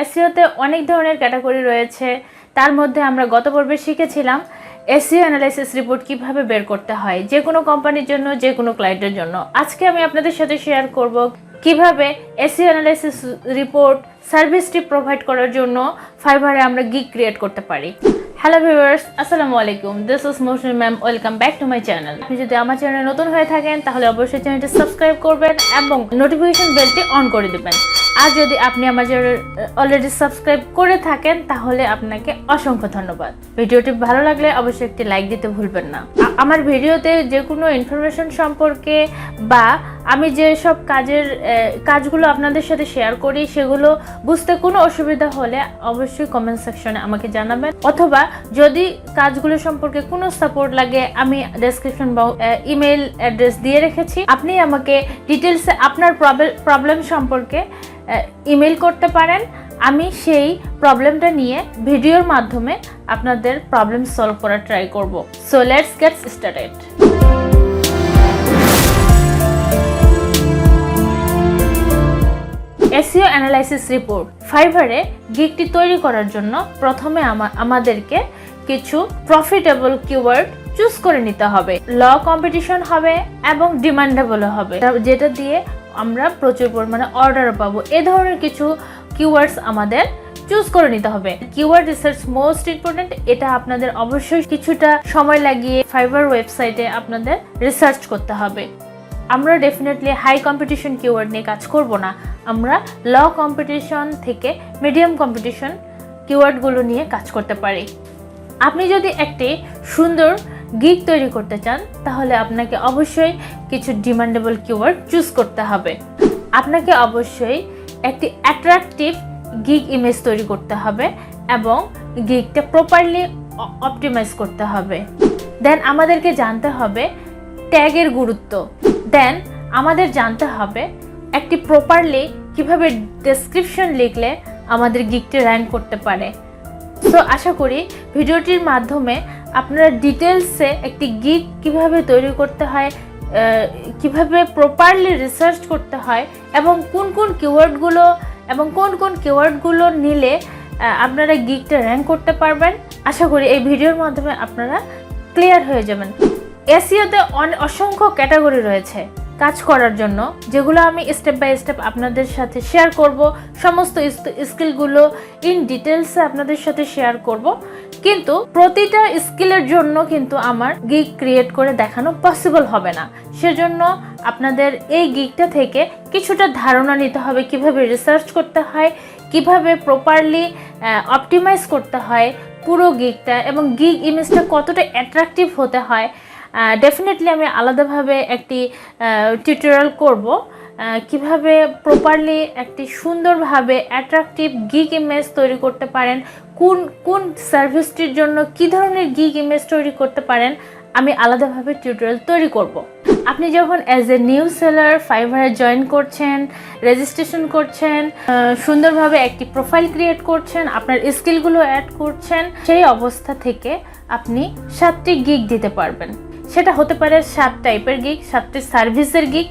এসইওতে অনেক ধরনের ক্যাটাগরি রয়েছে। তার মধ্যে আমরা গত পর্বে শিখেছিলাম এসইও অ্যানালাইসিস রিপোর্ট কিভাবে বের করতে হয় যে কোনো কোম্পানির জন্য, যে কোনো ক্লায়েন্টের জন্য। আজকে আমি আপনাদের সাথে শেয়ার করব কিভাবে এসইও অ্যানালাইসিস রিপোর্ট সার্ভিসটি প্রোভাইড করার জন্য ফাইবারে আমরা গিগ ক্রিয়েট করতে পারি। হ্যালো ভিউয়ার্স, আসসালামু আলাইকুম। This is Mousumi ma'am. Welcome back to my channel. আপনি যদি আমার চ্যানেলে নতুন হয়ে থাকেন তাহলে অবশ্যই চ্যানেলটি সাবস্ক্রাইব করবেন এবং নোটিফিকেশন বেলটি অন করে দেবেন। আর যদি আপনি আমার চ্যানেল অলরেডি সাবস্ক্রাইব করে থাকেন তাহলে আপনাকে অসংখ্য ধন্যবাদ। ভিডিওটি ভালো লাগলে অবশ্যই একটি লাইক দিতে ভুলবেন না। আমার ভিডিওতে যে কোনো ইনফরমেশন সম্পর্কে বা আমি যে সব কাজগুলো আপনাদের সাথে শেয়ার করি সেগুলো বুঝতে কোনো অসুবিধা হলে অবশ্যই কমেন্ট সেকশনে আমাকে জানাবেন, অথবা যদি কাজগুলো সম্পর্কে কোনো সাপোর্ট লাগে আমি ডেসক্রিপশন বা ইমেল অ্যাড্রেস দিয়ে রেখেছি। আপনি আমাকে ডিটেলসে আপনার প্রবলেম সম্পর্কে ইমেল করতে পারেন। আমি সেই প্রবলেমটা নিয়ে ভিডিওর মাধ্যমে আপনাদের প্রবলেম সলভ করার ট্রাই করব। So let's get started. SEO analysis report ফাইবারে গিগটি তৈরি করার জন্য প্রথমে আমাদেরকে কিছু প্রফিটেবল কিওয়ার্ড চুজ করে নিতে হবে। ল কম্পিটিশন হবে এবং ডিমান্ডেবলও হবে, যেটা দিয়ে আমরা প্রচুর পরিমাণে অর্ডারও পাবো। এ ধরনের কিছু কিওয়ার্ডস আমাদের চুজ করে নিতে হবে। Keyword research most important. এটা আপনাদের অবশ্যই কিছুটা সময় লাগিয়ে ফাইবার ওয়েবসাইটে আপনাদের রিসার্চ করতে হবে। আমরা ডেফিনেটলি হাই কম্পিটিশন কিওয়ার্ড নিয়ে কাজ করব না। আমরা ল কম্পিটিশন থেকে মিডিয়াম কম্পিটিশন কিওয়ার্ডগুলো নিয়ে কাজ করতে পারি। আপনি যদি একটি সুন্দর গিগ তৈরি করতে চান তাহলে আপনাকে অবশ্যই কিছু ডিমান্ডেবল কিওয়ার্ড চুজ করতে হবে। আপনাকে অবশ্যই একটি অ্যাট্রাকটিভ গিগ ইমেজ তৈরি করতে হবে এবং গিগটা প্রপারলি অপটিমাইজ করতে হবে। দেন আমাদেরকে জানতে হবে ট্যাগের গুরুত্ব। দেন আমাদের জানতে হবে একটি প্রপারলি কিভাবে ডেসক্রিপশন লিখলে আমাদের গিগটি র্যাঙ্ক করতে পারে। সো আশা করি ভিডিওটির মাধ্যমে আপনারা ডিটেলসে একটি গিগ কিভাবে তৈরি করতে হয়, কিভাবে প্রপারলি রিসার্চ করতে হয় এবং কোন কোন কিওয়ার্ডগুলো নিলে আপনারা গিগটা র্যাঙ্ক করতে পারবেন। আশা করি এই ভিডিওর মাধ্যমে আপনারা ক্লিয়ার হয়ে যাবেন। এসইওতে অসংখ্য ক্যাটাগরি রয়েছে কাজ করার জন্য, যেগুলো আমি স্টেপ বাই স্টেপ আপনাদের সাথে শেয়ার করব। সমস্ত স্কিলগুলো ইন ডিটেলসে আপনাদের সাথে শেয়ার করব, কিন্তু প্রতিটা স্কিলের জন্য কিন্তু আমার গিগ ক্রিয়েট করে দেখানো পসিবল হবে না। সেজন্য আপনাদের এই গিগটা থেকে কিছুটা ধারণা নিতে হবে কিভাবে রিসার্চ করতে হয়, কিভাবে প্রপারলি অপটিমাইজ করতে হয় পুরো গিগটা, এবং গিগ ইমেজটা কতটা অ্যাট্রাকটিভ হতে হয়। ডেফিনেটলি আমি আলাদাভাবে একটি টিউটোরিয়াল করব কিভাবে প্রপারলি একটি সুন্দরভাবে অ্যাট্রাকটিভ গিগ ইমেজ তৈরি করতে পারেন, কোন সার্ভিসটির জন্য কী ধরনের গিগ ইমেজ তৈরি করতে পারেন। আমি আলাদাভাবে টিউটোরিয়াল তৈরি করব। আপনি যখন অ্যাজ এ নিউ সেলার ফাইবারে জয়েন করছেন, রেজিস্ট্রেশন করছেন, সুন্দরভাবে একটি প্রোফাইল ক্রিয়েট করছেন, আপনার স্কিলগুলো অ্যাড করছেন, সেই অবস্থা থেকে আপনি 7টি গিগ দিতে পারবেন। সেটা হতে পারে 7 টাইপের গিগ, 7টি সার্ভিসের গিগ।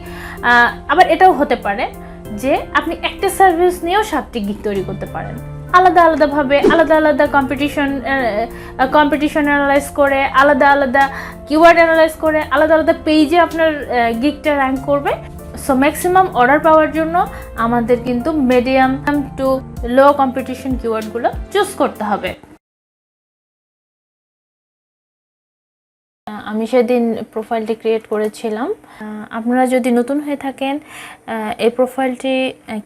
আবার এটাও হতে পারে যে আপনি একটা সার্ভিস নিয়েও 7টি গিগ তৈরি করতে পারেন। আলাদাভাবে আলাদা কম্পিটিশন অ্যানালাইজ করে, আলাদা কিওয়ার্ড অ্যানালাইজ করে, আলাদা পেজে আপনার গিগটা র্যাঙ্ক করবে। সো ম্যাক্সিমাম অর্ডার পাওয়ার জন্য আমাদের কিন্তু মিডিয়াম টু লো কম্পিটিশন কিওয়ার্ডগুলো চুজ করতে হবে। আমি সেদিন প্রোফাইলটি ক্রিয়েট করেছিলাম। আপনারা যদি নতুন হয়ে থাকেন, এই প্রোফাইলটি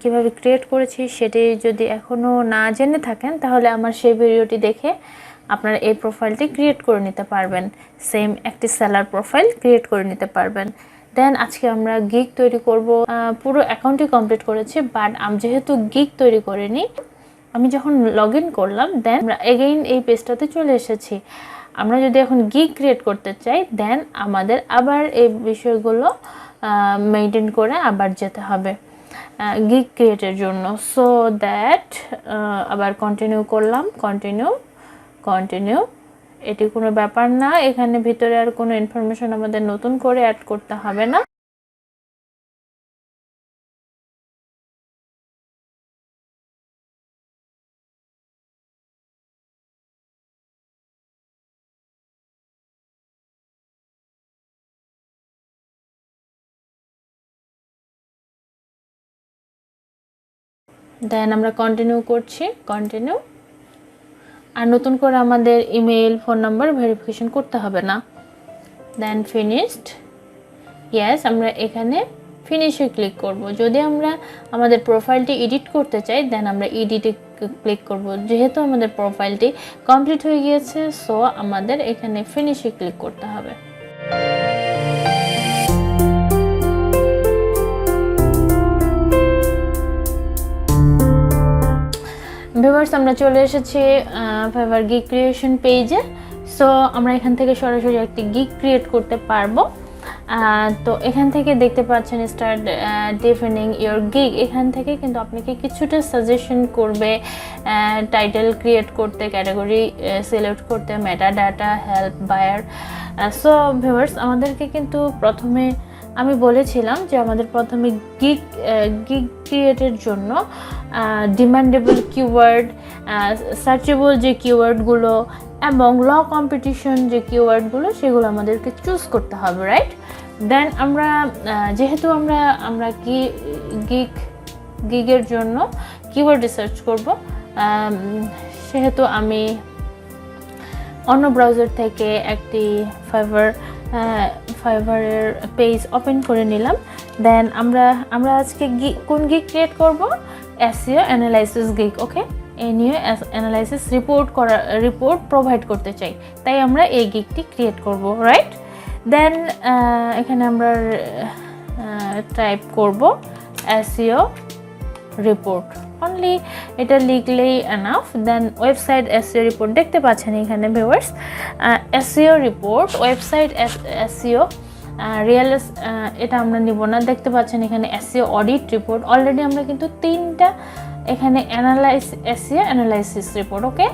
কিভাবে ক্রিয়েট করেছি সেটি যদি এখনও না জেনে থাকেন তাহলে আমার সেই ভিডিওটি দেখে আপনারা এই প্রোফাইলটি ক্রিয়েট করে নিতে পারবেন। সেম একটি সেলার প্রোফাইল ক্রিয়েট করে নিতে পারবেন। দেন আজকে আমরা গিগ তৈরি করব। পুরো অ্যাকাউন্টই কমপ্লিট করেছি, বাট আমি যেহেতু গিগ তৈরি করিনি, আমি যখন লগ ইন করলাম দেন আমরা এগেইন এই পেজটাতে চলে এসেছি। আমরা যদি এখন গিগ ক্রিয়েট করতে চাই দেন আমাদের আবার এই বিষয়গুলো মেনটেন করে আবার যেতে হবে গিগ ক্রিয়েটের জন্য। সো দ্যাট আবার কন্টিনিউ করলাম, কন্টিনিউ। এটি কোনো ব্যাপার না, এখানে ভিতরে আর কোনো ইনফরমেশন আমাদের নতুন করে অ্যাড করতে হবে না। দেন আমরা কন্টিনিউ করছি, কন্টিনিউ। আর নতুন করে আমাদের ইমেল ফোন নাম্বার ভেরিফিকেশন করতে হবে না। দেন ফিনিশড, ইয়েস। আমরা এখানে ফিনিশে ক্লিক করব। যদি আমরা আমাদের প্রোফাইলটি এডিট করতে চাই দেন আমরা এডিটে ক্লিক করব। যেহেতু আমাদের প্রোফাইলটি কমপ্লিট হয়ে গিয়েছে সো আমাদের এখানে ফিনিশে ক্লিক করতে হবে। ভিউয়ার্স, আমরা চলে এসেছি ফাইবার গিগ ক্রিয়েশন পেজে। সো আমরা এখান থেকে সরাসরি একটি গিগ ক্রিয়েট করতে পারবো। তো এখান থেকে দেখতে পাচ্ছেন স্টার্ট ডিফাইনিং ইওর গিগ। এখান থেকে কিন্তু আপনাকে কিছুটা সাজেশন করবে টাইটেল ক্রিয়েট করতে, ক্যাটাগরি সিলেক্ট করতে, meta data, help, buyer. So viewers, আমাদেরকে কিন্তু প্রথমে আমি বলেছিলাম যে আমাদের প্রথমে গিগ ক্রিয়েটের জন্য ডিমান্ডেবল কিওয়ার্ড, সার্চেবল যে কিওয়ার্ডগুলো এবং ল কম্পিটিশন যে কিওয়ার্ডগুলো সেগুলো আমাদেরকে চুজ করতে হবে, রাইট? দেন আমরা যেহেতু আমরা গিগের জন্য কিওয়ার্ড রিসার্চ করব, সেহেতু আমি অন্য ব্রাউজার থেকে একটি ফাইবারের পেজ ওপেন করে নিলাম। দেন আমরা আজকে কোন গিগ ক্রিয়েট করব? SEO analysis gig. ওকে, এই নিয়ে অ্যানালাইসিস রিপোর্ট প্রোভাইড করতে চাই, তাই আমরা এই গিগটি ক্রিয়েট করব, রাইট? দেন এখানে আমরা টাইপ করব এসইও রিপোর্ট, অনলি এটা লিখলেই এনাফ। দেন ওয়েবসাইট এসইও রিপোর্ট দেখতে পাচ্ছেন এখানে viewers, SEO report, website SEO real, এটা আমরা নিব না। দেখতে পাচ্ছেন এখানে এসইও অডিট রিপোর্ট, অলরেডি আমরা কিন্তু 3টা এখানে এসইও অ্যানালাইসিস রিপোর্ট। ওকে,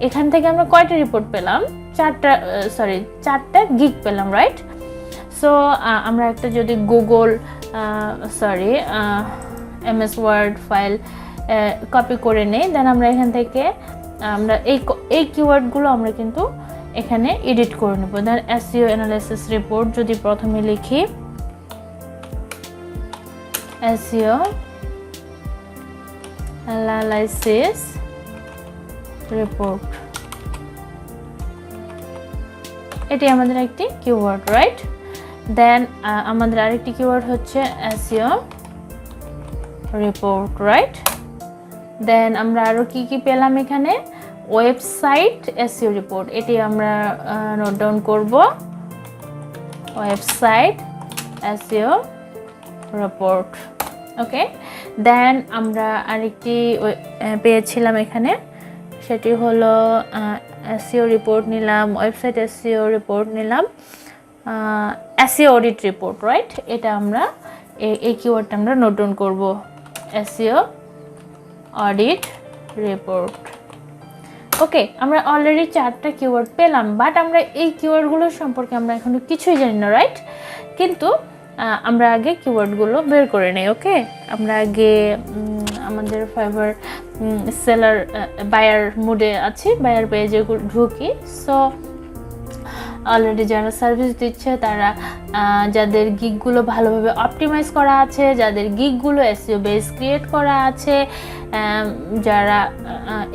এখান থেকে আমরা কয়টা রিপোর্ট পেলাম? 4টা গিগ পেলাম, রাইট? সো আমরা একটা যদি Google MS word file copy করে নেই, দেন আমরা এখান থেকে আমরা এই কিওয়ার্ডগুলো আমরা কিন্তু এখানে এডিট করে নেব। দেন এসইও অ্যানালাইসিস রিপোর্ট যদি প্রথমে লিখি এসইও অ্যানালাইসিস রিপোর্ট, এটি আমাদের একটি কিওয়ার্ড, রাইট? দেন আমাদের আরেকটি কিওয়ার্ড হচ্ছে এসইও রিপোর্ট, রাইট? দেন আমরা আরও কি পেলাম এখানে? ওয়েবসাইট এসইও রিপোর্ট, এটি আমরা নোট ডাউন করব, ওয়েবসাইট এসইও রিপোর্ট। ওকে, দেন আমরা আরেকটি পেয়েছিলাম এখানে, সেটি হলো এসইও রিপোর্ট নিলাম, ওয়েবসাইট এসইও রিপোর্ট নিলাম, এসইও অডিট রিপোর্ট, রাইট? এটা আমরা এই কিওয়ার্ডটা আমরা নোট ডাউন করব, এসইও অডিট রিপোর্ট। ওকে, আমরা অলরেডি 4টা কিওয়ার্ড পেলাম, বাট আমরা এই কিওয়ার্ডগুলো সম্পর্কে আমরা এখনো কিছুই জানি না, রাইট? কিন্তু আমরা আগে কিওয়ার্ডগুলো বের করে নেই। ওকে, আমরা আগে আমাদের ফাইবার সেলার বায়ার মোডে আছি, বায়ার পেজে ঢুকি। সো অলরেডি যারা সার্ভিস দিচ্ছে তারা যাদের গিগগুলো ভালোভাবে অপটিমাইজ করা আছে, যাদের গিগগুলো এসইও বেস ক্রিয়েট করা আছে, যারা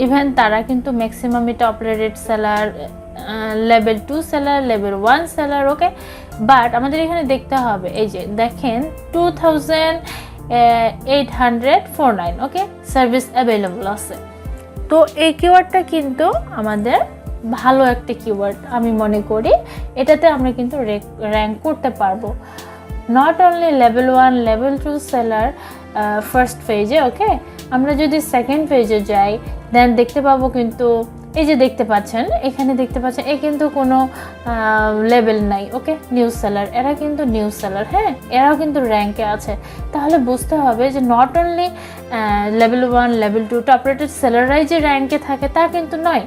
ইভেন তারা কিন্তু ম্যাক্সিমামই top rated seller, level 2 seller, level 1 seller. Okay, but আমাদের এখানে দেখতে হবে, এই যে দেখেন 2849 ওকে সার্ভিস অ্যাভেলেবল আছে। তো এই কিওয়ার্ডটা কিন্তু আমাদের ভালো একটা কিওয়ার্ড আমি মনে করি, এটাতে আমরা কিন্তু র্যাঙ্ক করতে পারবো, not only level 1 level 2 seller first পেজে। ওকে, আমরা যদি সেকেন্ড পেজে যাই দেন দেখতে পাবো কিন্তু এই যে দেখতে পাচ্ছেন এখানে দেখতে পাচ্ছেন এ কিন্তু কোনো লেভেল নাই। ওকে, নিউজ সেলার, এরা কিন্তু নিউজ সেলার, হ্যাঁ, এরাও কিন্তু র্যাঙ্কে আছে। তাহলে বুঝতে হবে যে not only level 1 level 2 top rated সেলাররাই যে র্যাঙ্কে থাকে তা কিন্তু নয়,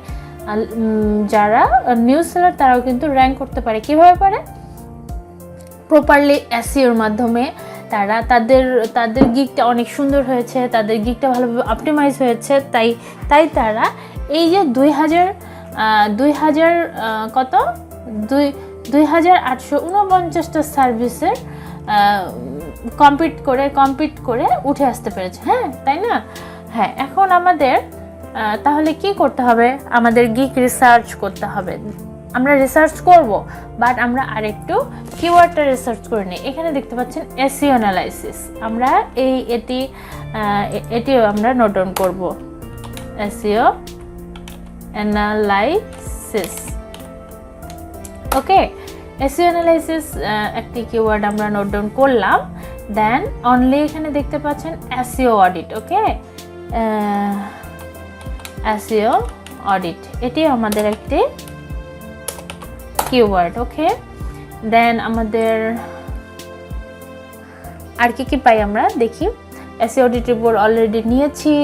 যারা নিউজ সেলার তারাও কিন্তু র্যাঙ্ক করতে পারে। কিভাবে পারে? প্রপারলি এসইওর মাধ্যমে। তারা তাদের গিগটা অনেক সুন্দর হয়েছে, তাদের গিগটা ভালোভাবে অপটিমাইজ হয়েছে, তাই তারা এই যে 2849টা সার্ভিসের কম্পিট করে উঠে আসতে পেরেছে, হ্যাঁ, তাই না? হ্যাঁ, এখন আমাদের তাহলে কি করতে হবে? আমাদের গিগ রিসার্চ করতে হবে। আমরা রিসার্চ করব, বাট আমরা আরেকটু কিওয়ার্ডটা রিসার্চ করে নিই। এখানে দেখতে পাচ্ছেন এসইও অ্যানালাইসিস। আমরা এটিও আমরা নোট ডাউন করব, এসইও অ্যানালাইসিস। ওকে, এসইও অ্যানালাইসিস একটি কিওয়ার্ড আমরা নোট ডাউন করলাম। দেন অনলি এখানে দেখতে পাচ্ছেন এসইও অডিট। ওকে, এসইও অডিট এটি আমাদের একটি কিওয়ার্ড। ওকে, দেন আমাদের আর কি পাই আমরা দেখি। এসইও অডিট রিপোর্ট অলরেডি নিয়েছি,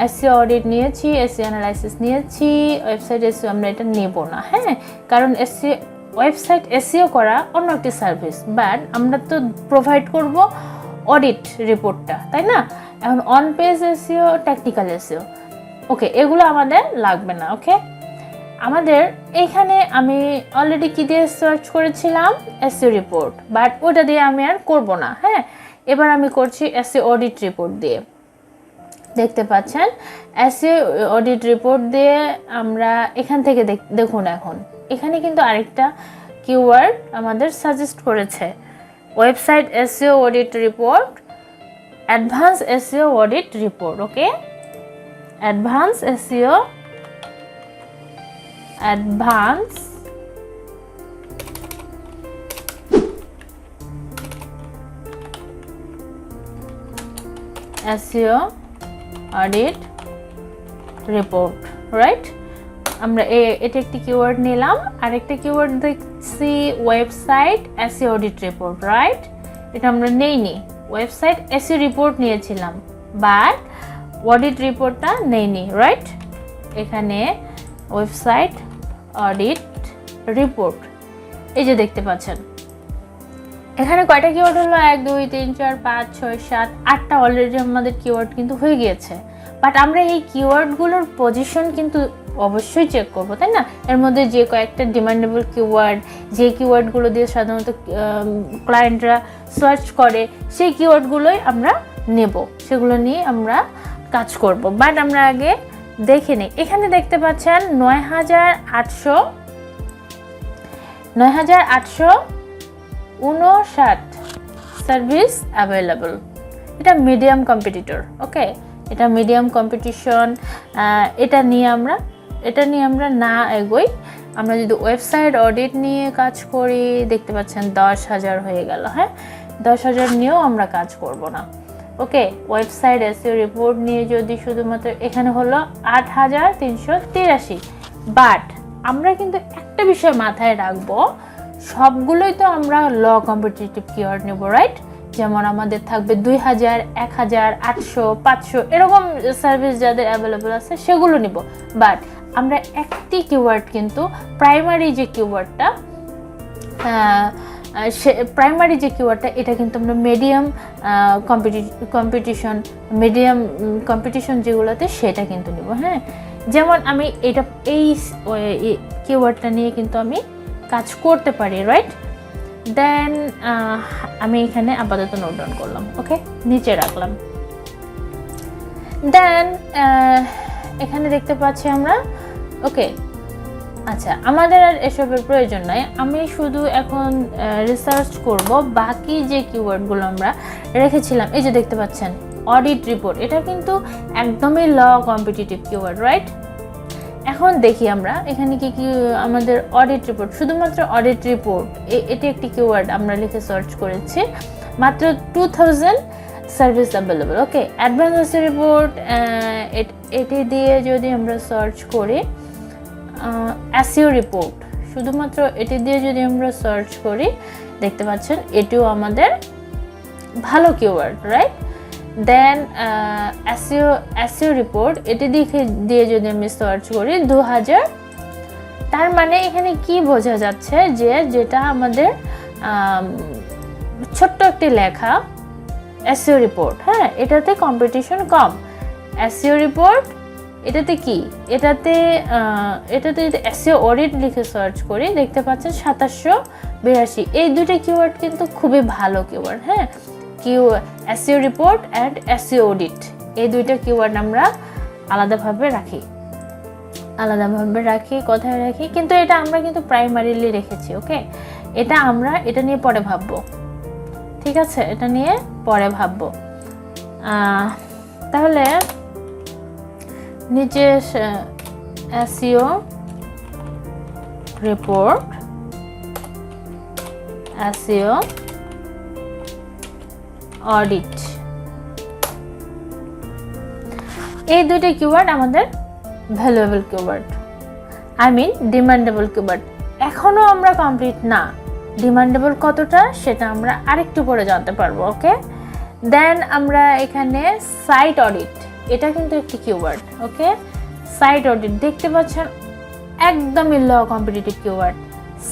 এসইও অডিট নিয়েছি, এসইও অ্যানালাইসিস নিয়েছি, ওয়েবসাইট এসইও আমরা এটা নেব না। হ্যাঁ, কারণ ওয়েবসাইট এসইও করা অন্য একটি সার্ভিস, বাট আমরা তো প্রোভাইড করব অডিট রিপোর্টটা, তাই না? এখন on page SEO, technical SEO, okay, এগুলো আমাদের লাগবে না। ওকে, আমাদের এইখানে আমি অলরেডি কি দিয়ে সার্চ করেছিলাম? এসইও রিপোর্ট, বাট ওটা দিয়ে আমি আর করব না। হ্যাঁ, এবার আমি করছি এসইও অডিট রিপোর্ট দিয়ে। দেখতে পাচ্ছেন এসইও অডিট রিপোর্ট দিয়ে আমরা এখান থেকে দেখুন, এখন এখানে কিন্তু আরেকটা কিওয়ার্ড আমাদের সাজেস্ট করেছে, website SEO audit report, advance SEO audit report. Okay, advance SEO, advance SEO audit report, right? আমরা এটা একটি কিওয়ার্ড নিলাম। আরেকটা কিওয়ার্ড দেখছি website SEO audit report, right? এটা আমরা নেইনি, ওয়েবসাইট এসইও রিপোর্ট নিয়েছিলাম, বাট অডিট রিপোর্টটা নেইনি, রাইট? এখানে ওয়েবসাইট অডিট রিপোর্ট, এই যে দেখতে পাচ্ছেন এখানে কয়টা কিওয়ার্ড হলো? 1 2 3 4 5 6 7 8টা অলরেডি আমাদের কিওয়ার্ড কিন্তু হয়ে গিয়েছে। বাট আমরা এই কিওয়ার্ডগুলোর পজিশন কিন্তু অবশ্যই চেক করব, তাই না? এর মধ্যে যে কয়েকটা ডিমান্ডেবল কিওয়ার্ড, যে কিওয়ার্ডগুলো দিয়ে সাধারণত ক্লায়েন্টরা সার্চ করে, সেই কিওয়ার্ডগুলোই আমরা নেব, সেগুলো নিয়ে আমরা কাজ করব। বাট আমরা আগে দেখে নিই। এখানে দেখতে পাচ্ছেন 9859 সার্ভিস অ্যাভেলেবল। এটা মিডিয়াম কম্পিটিটর। ওকে, এটা মিডিয়াম কম্পিটিশন। এটা নিয়ে আমরা না এগোই, আমরা যদি ওয়েবসাইট অডিট নিয়ে কাজ করি, দেখতে পাচ্ছেন 10,000 হয়ে গেল। হ্যাঁ, 10,000 নিয়েও আমরা কাজ করব না। ওকে, ওয়েবসাইট এসইও রিপোর্ট নিয়ে যদি শুধুমাত্র এখানে হলো 8,383। বাট আমরা কিন্তু একটা বিষয় মাথায় রাখবো, সবগুলোই তো আমরা ল কম্পিটিটিভ কিওয়ার্ড নেব, রাইট? যেমন আমাদের থাকবে 2,000, 1,000, 800, 500 এরকম সার্ভিস যাদের অ্যাভেলেবল আছে সেগুলো নিব। বাট আমরা একটি কিওয়ার্ড কিন্তু প্রাইমারি যে কিওয়ার্ডটা এটা কিন্তু আমরা মিডিয়াম কম্পিটিশন যেগুলোতে সেটা কিন্তু নিব। হ্যাঁ, যেমন আমি এই কিওয়ার্ডটা নিয়ে কিন্তু আমি কাজ করতে পারি, রাইট? দেন আমি এখানে আপাতত নোট ডাউন করলাম। ওকে, নিচে রাখলাম। দেন এখানে দেখতে পাচ্ছি আমরা। ওকে, আচ্ছা, আমাদের আর এসবের প্রয়োজন নাই। আমি শুধু এখন রিসার্চ করব বাকি যে কিওয়ার্ডগুলো আমরা রেখেছিলাম। এই যে দেখতে পাচ্ছেন অডিট রিপোর্ট, এটা কিন্তু একদমই ল কম্পিটিটিভ কিওয়ার্ড, রাইট? এখন দেখি আমরা এখানে কি আমাদের অডিট রিপোর্ট, শুধুমাত্র অডিট রিপোর্ট এটি একটি কিওয়ার্ড আমরা লিখে সার্চ করেছি, মাত্র 2000 সার্ভিস অ্যাভেলেবল। ওকে, অ্যাডভান্স এসইও রিপোর্ট, এটি দিয়ে যদি আমরা সার্চ করি, এসইও রিপোর্ট, শুধুমাত্র এটি দিয়ে যদি আমরা সার্চ করি, দেখতে পাচ্ছেন এটিও আমাদের ভালো কিওয়ার্ড, রাইট? দেন এসইও রিপোর্ট, এটি দিয়ে যদি আমি সার্চ করি 2000, তার মানে এখানে কি বোঝা যাচ্ছে যে যেটা আমাদের ছোট্ট একটি লেখা এসইও রিপোর্ট, হ্যাঁ, এটাতে কম্পিটিশন কম। এসইও রিপোর্ট এটাতে কি, এটাতে যদি এসইও অডিট লিখে সার্চ করি, দেখতে পাচ্ছেন 2782। এই দুটো কিওয়ার্ড কিন্তু খুবই ভালো কিওয়ার্ড। হ্যাঁ, SEO report and SEO audit, এই দুইটা কিওয়ার্ড আমরা আলাদাভাবে রাখি, কোথায় রাখি, কিন্তু এটা আমরা কিন্তু প্রাইমারিলি রেখেছি। ওকে, এটা নিয়ে পরে ভাববো, ঠিক আছে, এটা নিয়ে পরে ভাববো। তাহলে নিচে এসইও রিপোর্ট, এসইও অডিট, এই দুইটা কিওয়ার্ড আমাদের ভ্যালুয়েবল কিওয়ার্ড, ডিমান্ডেবল কিওয়ার্ড। এখনো আমরা কমপ্লিট না, ডিমান্ডেবল কতটা সেটা আমরা আরেকটু পরে জানতে পারবো। ওকে, দেন আমরা এখানে সাইট অডিট, এটা কিন্তু একটি কিওয়ার্ড। ওকে, সাইট অডিট দেখতে পাচ্ছেন একদমই লো কম্পিটিটিভ কিওয়ার্ড।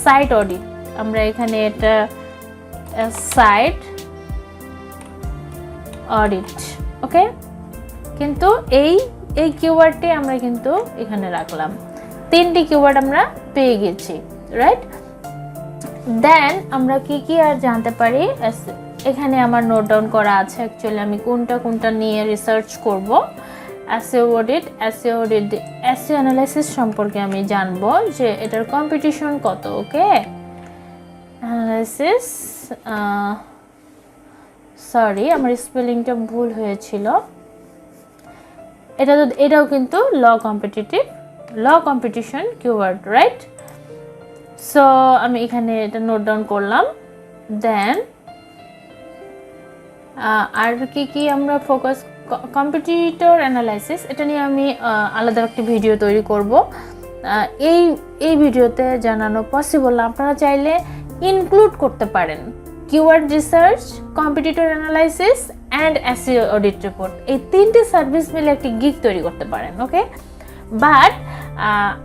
সাইট অডিট আমরা এখানে এটা সাইট অডিট। ওকে, কিন্তু এই কিওয়ার্ডটি আমরা কিন্তু এখানে রাখলাম, 3টি কিওয়ার্ড আমরা পেয়ে গেছি, রাইট। দেন আমরা কি আর জানতে পারি, এখানে আমার নোট ডাউন করা আছে অ্যাকচুয়ালি আমি কোনটা নিয়ে রিসার্চ করব। এসইও অডিট, এসইও অ্যানালাইসিস সম্পর্কে আমি জানবো যে এটার কম্পিটিশন কত। ওকে, অ্যানালাইসিস, সরি আমার স্পেলিংটা ভুল হয়েছিল, এটাও কিন্তু লো কম্পিটিশন কিওয়ার্ড, রাইট। সো আমি এখানে এটা নোট ডাউন করলাম। দেন আর কি আমরা ফোকাস, কম্পিটিটর অ্যানালাইসিস, এটা নিয়ে আমি আলাদা একটা ভিডিও তৈরি করব। এই ভিডিওতে জানানো পসিবল না, আপনারা চাইলে ইনক্লুড করতে পারেন keyword research, competitor analysis and SEO audit report, এই 3টি সার্ভিস মিলে একটি গিগ তৈরি করতে পারেন। ওকে, বাট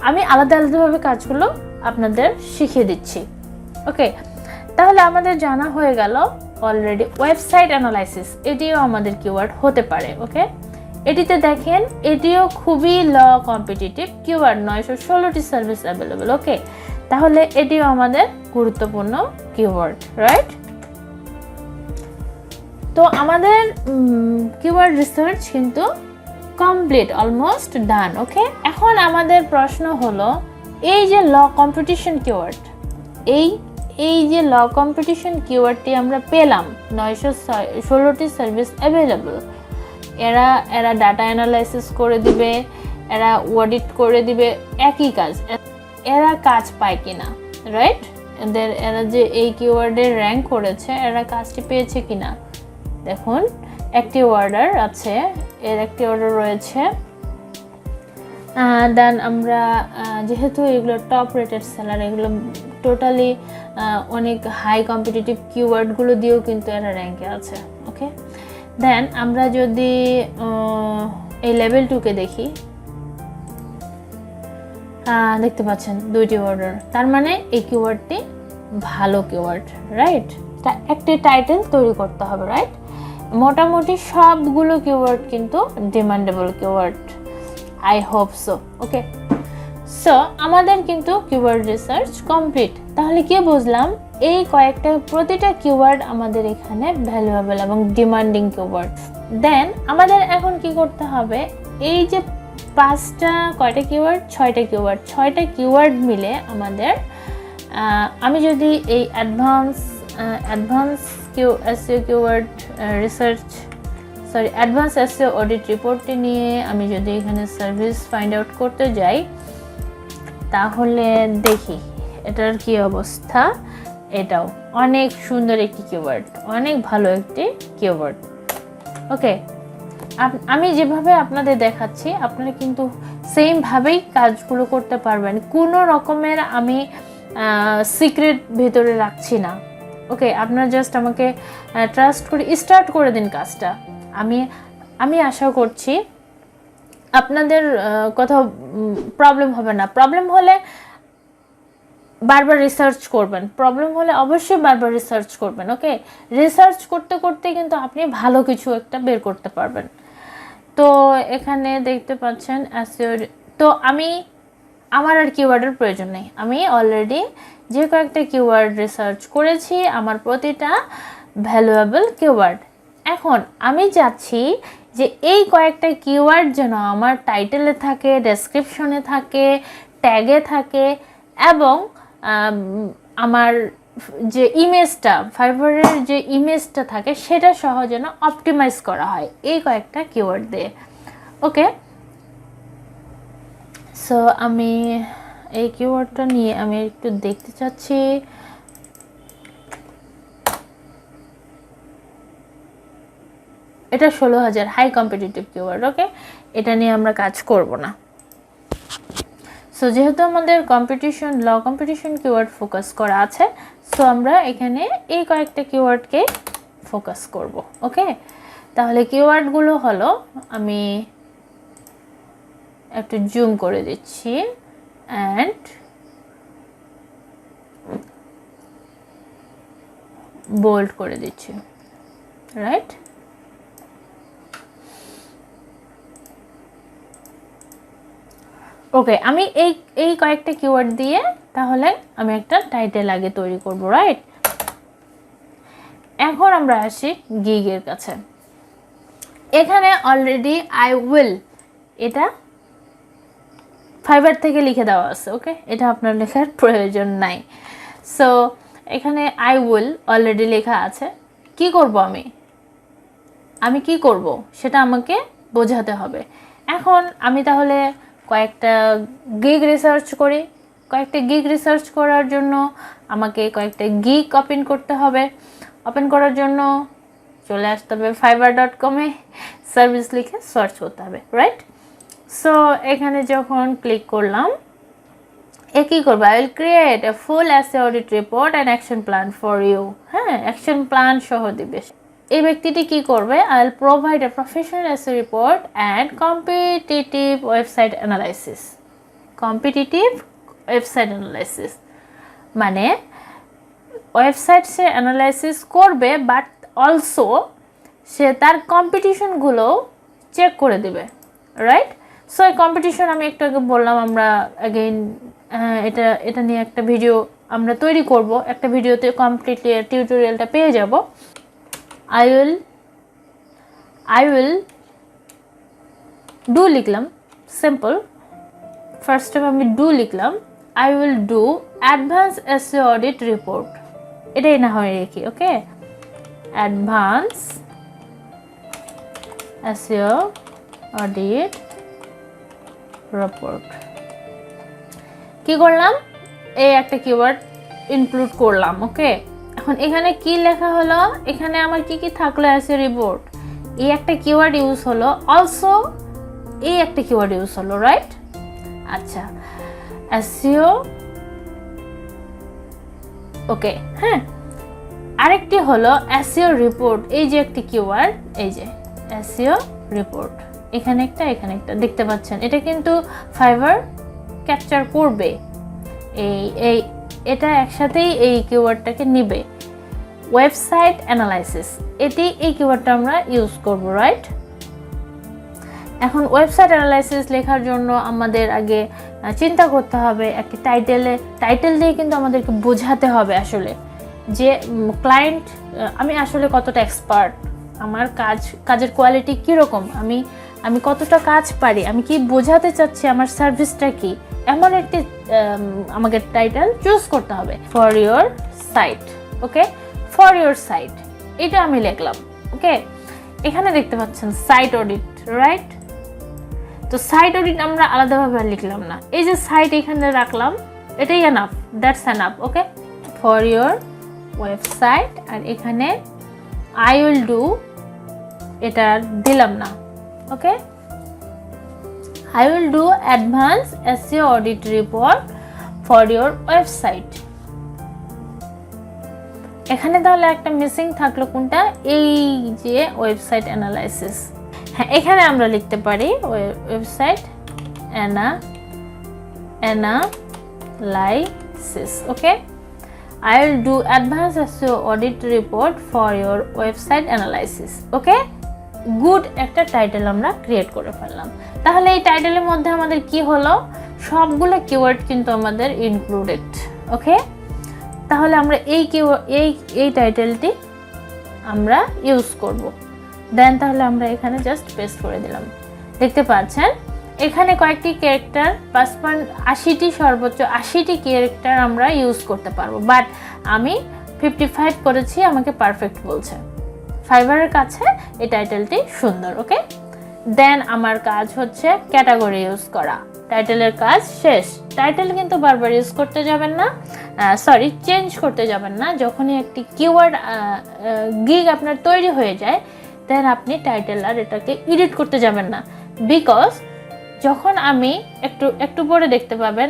আমি আলাদাভাবে কাজগুলো আপনাদের শিখিয়ে দিচ্ছি। ওকে, তাহলে আমাদের জানা হয়ে গেল অলরেডি ওয়েবসাইট অ্যানালাইসিস, এটিও আমাদের কিওয়ার্ড হতে পারে। ওকে, এটিতে দেখেন এটিও খুবই লো কম্পিটিটিভ কিওয়ার্ড, 916টি সার্ভিস অ্যাভেলেবল। ওকে, তাহলে এটিও আমাদের গুরুত্বপূর্ণ কিওয়ার্ড, রাইট। তো আমাদের কিওয়ার্ড রিসার্চ কিন্তু কমপ্লিট, অলমোস্ট ডান। ওকে, এখন আমাদের প্রশ্ন হলো এই যে ল কম্পিটিশন কিওয়ার্ড, এই যে ল কম্পিটিশন কিওয়ার্ডটি আমরা পেলাম, 916টি সার্ভিস অ্যাভেলেবল, এরা ডাটা অ্যানালাইসিস করে দিবে, এরা অডিট করে দিবে, একই কাজ, এরা কাজ পায় কিনা, রাইট। এরা যে এই কিওয়ার্ডের র্যাঙ্ক করেছে, এরা কাজটি পেয়েছে কিনা দেখুন। একটি অর্ডার আছে, একটি অর্ডার রয়েছে। দেন আমরা যেহেতু এগুলো টপ রেটেড সেলার, এগুলো টোটালি অনেক হাই কম্পিটিটিভ কিওয়ার্ডগুলো দিয়েও কিন্তু এরা র্যাঙ্কে আছে। ওকে, দেন আমরা যদি এই লেভেল 2কে দেখি, দেখতে পাচ্ছেন 2টি অর্ডার, তার মানে এই কিওয়ার্ডটি ভালো কিওয়ার্ড, রাইট। একটি টাইটেল তৈরি করতে হবে, রাইট। মোটামুটি সবগুলো কিওয়ার্ড কিন্তু demandable keyword, I hope so. Okay, so আমাদের কিন্তু কিওয়ার্ড রিসার্চ কমপ্লিট। তাহলে কি বুঝলাম, এই প্রতিটা কিওয়ার্ড আমাদের এখানে ভ্যালুয়েবল এবং ডিমান্ডিং কিওয়ার্ড। দেন আমাদের এখন কি করতে হবে, এই যে 5টা কয়টা কিওয়ার্ড, 6টা কিওয়ার্ড মিলে আমাদের, আমি যদি এই advance SEO keyword research, advance SEO audit রিপোর্টটি নিয়ে আমি যদি এখানে সার্ভিস ফাইন্ড আউট করতে যাই, তাহলে দেখি এটার কি অবস্থা। এটাও অনেক সুন্দর একটি কিওয়ার্ড, অনেক ভালো একটি কিওয়ার্ড। ওকে, আমি যেভাবে আপনাদের দেখাচ্ছি আপনারা কিন্তু সেমভাবেই কাজগুলো করতে পারবেন, কোনো রকমের আমি সিক্রেট ভেতরে রাখছি না। ওকে, আপনারা জাস্ট আমাকে ট্রাস্ট করে স্টার্ট করে দিন কাজটা। আমি আশা করছি আপনাদের কোথাও প্রবলেম হবে না। প্রবলেম হলে বারবার রিসার্চ করবেন, অবশ্যই বারবার রিসার্চ করবেন। ওকে, রিসার্চ করতে করতে কিন্তু আপনি ভালো কিছু একটা বের করতে পারবেন। তো এখানে দেখতে পাচ্ছেন এসইও, তো আমার আর কিওয়ার্ডের প্রয়োজন নেই, আমি অলরেডি যে কয়েকটা কিওয়ার্ড রিসার্চ করেছি, আমার প্রতিটা ভ্যালুয়েবল কিওয়ার্ড। এখন আমি চাচ্ছি যে এই কয়েকটা কিওয়ার্ড যেন আমার টাইটেলে থাকে, ডেসক্রিপশনে থাকে, ট্যাগে থাকে এবং আমার যে ইমেজটা, ফাইবারের যে ইমেজটা থাকে সেটা সহ যেন অপটিমাইজ করা হয় এই কয়েকটা কিওয়ার্ড দিয়ে। ওকে, সো আমি এই কিওয়ার্ডটা নিয়ে আমি একটু দেখতে চাচ্ছি। এটা 16,000 হাই কম্পিটিটিভ কিওয়ার্ড। ওকে, এটা নিয়ে আমরা কাজ করব না। সো যেহেতু আমাদের ল কম্পিটিশন কিওয়ার্ড ফোকাস করা আছে, সো আমরা এখানে এই কয়েকটা কিওয়ার্ডকে ফোকাস করব। ওকে, তাহলে কিওয়ার্ডগুলো হলো, আমি একটু জুম করে দিচ্ছি অ্যান্ড বোল্ড করে দিচ্ছি, রাইট? ওকে, আমি এই কয়েকটা কিওয়ার্ড দিয়ে তাহলে আমি একটা টাইটেল আগে তৈরি করব, রাইট? এখন আমরা আসি গিগের কাছে। এখানে অলরেডি আই উইল এটা ফাইবার থেকে লিখে দেওয়া আছে। ওকে, এটা আপনার লেখার প্রয়োজন নাই। সো এখানে আই উইল অলরেডি লেখা আছে। কি করব আমি কি করব সেটা আমাকে বোঝাতে হবে। এখন আমি তাহলে কয়েকটা গিগ রিসার্চ করি। কয়েকটা গিগ রিসার্চ করার জন্য আমাকে কয়েকটা গিগ ওপেন করতে হবে। ওপেন করার জন্য চলে আসতে হবে fiverr.com-এ, সার্ভিস লিখে সার্চ করতে হবে, রাইট? সো এখানে যখন ক্লিক করলাম, কি করবো? I will create a full SEO audit report and action plan for you. হ্যাঁ, অ্যাকশন প্ল্যান সহ দিবে। এই ব্যক্তিটি কি করবে? I will provide a professional SEO report and competitive website analysis. Competitive website analysis মানে ওয়েবসাইট সে অ্যানালাইসিস করবে, বাট অলসো সে তার কম্পিটিশনগুলো চেক করে দেবে, রাইট? সো এই কম্পিটিশন আমি একটু আগে বললাম, আমরা অ্যাগেইন এটা নিয়ে একটা ভিডিও আমরা তৈরি করব। একটা ভিডিওতে কমপ্লিটলি টিউটোরিয়ালটা পেয়ে যাব। I will do লিখলাম, সিম্পল। ফার্স্ট টাইম আমি ডু লিখলাম। I will do advanced SEO audit report, এটাই না হয় রেখি। ওকে, অ্যাডভান্স SEO audit report। কি করলাম? এই একটা কিওয়ার্ড ইনক্লুড করলাম। ওকে, এখন এখানে কি লেখা হলো? এখানে আমার কি কি থাকলো? SEO রিপোর্ট, এই একটা কিওয়ার্ড ইউজ হলো, অলসো এই একটা কিওয়ার্ড ইউজ হলো, রাইট? আচ্ছা, SEO। ওকে, হ্যাঁ, আরেকটি হলো SEO রিপোর্ট। এই যে একটি কিওয়ার্ড, এই যে SEO রিপোর্ট, এখানে একটা দেখতে পাচ্ছেন। এটা কিন্তু ফাইবার ক্যাপচার করবে, এটা একসাথেই এই কিওয়ার্ডটাকে নিবে। ওয়েবসাইট অ্যানালাইসিস, এই কিওয়ার্ডটা আমরা ইউজ করব, রাইট? এখন ওয়েবসাইট অ্যানালাইসিস লেখার জন্য আমাদের আগে চিন্তা করতে হবে একটি টাইটেল দিয়ে কিন্তু আমাদেরকে বোঝাতে হবে আসলে যে ক্লায়েন্ট আমি আসলে কতটা এক্সপার্ট, আমার কাজের কোয়ালিটি কীরকম, আমি কতটা কাজ পারি, আমি কি বোঝাতে চাচ্ছি, আমার সার্ভিসটা কি, এমন একটি আমাকে টাইটেল চুজ করতে হবে। For your site. Okay, for your site এটা আমি লিখলাম। ওকে, এখানে দেখতে পাচ্ছেন সাইট অডিট, রাইট? তো সাইট অডিট আমরা আলাদাভাবে লিখলাম না, এই যে সাইট এখানে রাখলাম, এটাই enough, that's enough. Okay, for your website, আর এখানে আই উইল ডু এটা দিলাম না। ওকে, I will do advanced SEO audit report for your website। এখানে তাহলে একটা মিসিং থাকলো, কোনটা? এই যে ওয়েবসাইট অ্যানালাইসিস। হ্যাঁ, এখানে আমরা লিখতে পারি website analysis. Okay, I will do advanced SEO audit report for your website analysis। Okay, good একটা টাইটেল আমরা ক্রিয়েট করে ফেললাম। তাহলে এই টাইটেলের মধ্যে আমাদের কি হলো? সবগুলো কিওয়ার্ড কিন্তু আমাদের ইনক্লুডেড। ওকে, তাহলে আমরা এই টাইটেলটি আমরা ইউজ করব। দেন তাহলে আমরা এখানে জাস্ট পেস্ট করে দিলাম। দেখতে পাচ্ছেন এখানে কয়েকটি ক্যারেক্টার 5.80টি সর্বোচ্চ 80টি ক্যারেক্টার আমরা ইউজ করতে পারবো, বাট আমি 55 করেছি, আমাকে পারফেক্ট বলছে। ফাইবারের কাছে এই টাইটেলটি সুন্দর। ওকে, দেন আমার কাজ হচ্ছে ক্যাটাগরি ইউজ করা। টাইটেলের কাজ শেষ। টাইটেল কিন্তু বারবার ইউজ করতে যাবেন না, চেঞ্জ করতে যাবেন না। যখনই একটি কিওয়ার্ড গিগ আপনার তৈরি হয়ে যায়, দেন আপনি টাইটেল আর এটাকে এডিট করতে যাবেন না, বিকজ যখন আমি একটু পরে দেখতে পাবেন